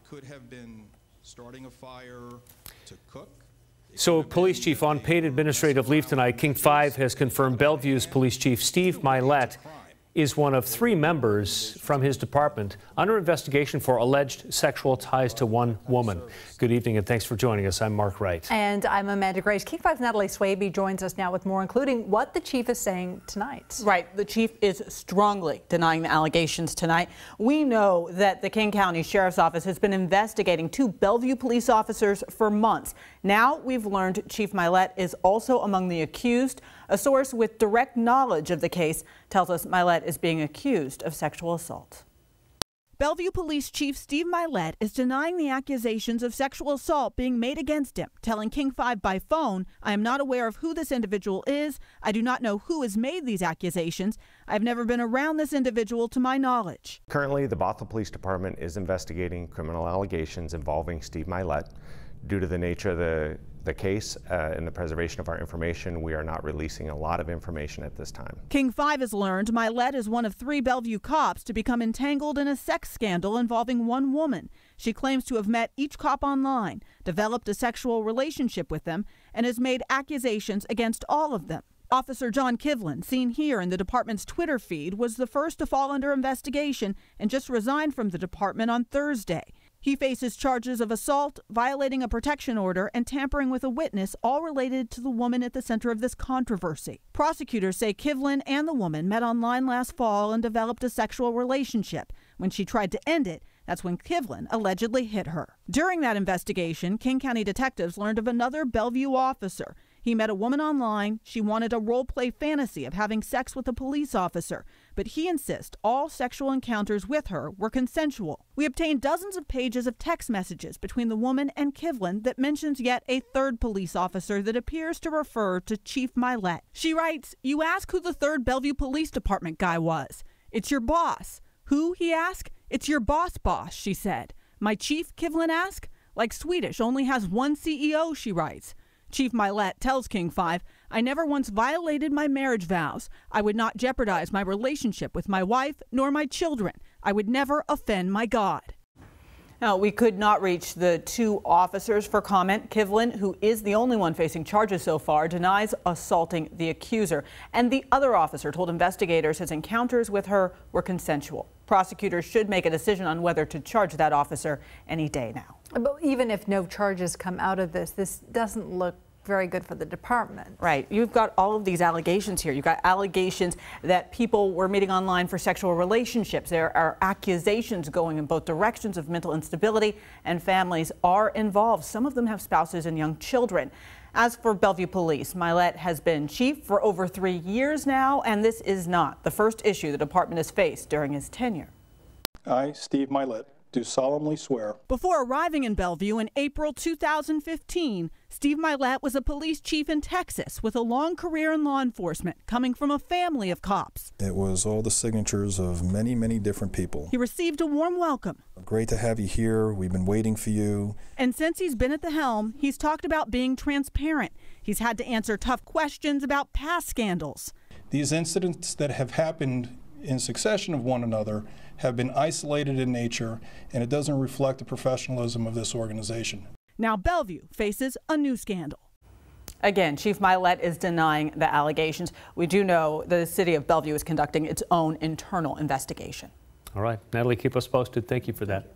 could have been starting a fire to cook. So, police chief on paid administrative leave tonight. King 5 has confirmed Bellevue's police chief Steve Mylett is one of 3 members from his department under investigation for alleged sexual ties to one woman. Good evening and thanks for joining us. I'm Mark Wright. And I'm Amanda Grace. King 5's Natalie Swaby joins us now with more, including what the chief is saying tonight. Right. The chief is strongly denying the allegations tonight. We know that the King County Sheriff's Office has been investigating 2 Bellevue police officers for months. Now we've learned Chief Mylett is also among the accused. A source with direct knowledge of the case tells us Mylett is being accused of sexual assault. Bellevue Police Chief Steve Mylett is denying the accusations of sexual assault being made against him, telling King 5 by phone, "I am not aware of who this individual is. I do not know who has made these accusations. I've never been around this individual to my knowledge." Currently, the Bothell Police Department is investigating criminal allegations involving Steve Mylett. Due to the nature of the case and the preservation of our information, we are not releasing a lot of information at this time. King 5 has learned Mylett is one of 3 Bellevue cops to become entangled in a sex scandal involving one woman. She claims to have met each cop online, developed a sexual relationship with them, and has made accusations against all of them. Officer John Kivlin, seen here in the department's Twitter feed, was the first to fall under investigation and just resigned from the department on Thursday. He faces charges of assault, violating a protection order, and tampering with a witness, all related to the woman at the center of this controversy. Prosecutors say Kivlin and the woman met online last fall and developed a sexual relationship. When she tried to end it, that's when Kivlin allegedly hit her. During that investigation, King County detectives learned of another Bellevue officer. He met a woman online. She wanted a role-play fantasy of having sex with a police officer, but he insists all sexual encounters with her were consensual. We obtained dozens of pages of text messages between the woman and Kivlin that mentions yet a 3rd police officer that appears to refer to Chief Mylett. She writes, "You ask who the 3rd Bellevue Police Department guy was. It's your boss." "Who?" he asked. "It's your boss, she said. "My chief?" Kivlin asked. "Like Swedish only has one CEO, she writes. Chief Mylett tells King 5, "I never once violated my marriage vows. I would not jeopardize my relationship with my wife nor my children. I would never offend my God." Now, we could not reach the 2 officers for comment. Kivlin, who is the only one facing charges so far, denies assaulting the accuser. And the other officer told investigators his encounters with her were consensual. Prosecutors should make a decision on whether to charge that officer any day now. But even if no charges come out of this doesn't look very good for the department. Right. You've got all of these allegations here. You've got allegations that people were meeting online for sexual relationships. There are accusations going in both directions of mental instability, and families are involved. Some of them have spouses and young children. As for Bellevue Police, Mylett has been chief for over 3 years now, and this is not the first issue the department has faced during his tenure. I, Steve Mylett, do solemnly swear. Before arriving in Bellevue in April 2015, Steve Mylett was a police chief in Texas with a long career in law enforcement, coming from a family of cops. It was all the signatures of many, many different people. He received a warm welcome. Great to have you here. We've been waiting for you. And since he's been at the helm, he's talked about being transparent. He's had to answer tough questions about past scandals. These incidents that have happened in succession of one another have been isolated in nature, and it doesn't reflect the professionalism of this organization. Now Bellevue faces a new scandal. Again, Chief Mylett is denying the allegations. We do know the city of Bellevue is conducting its own internal investigation. All right, Natalie, keep us posted. Thank you for that.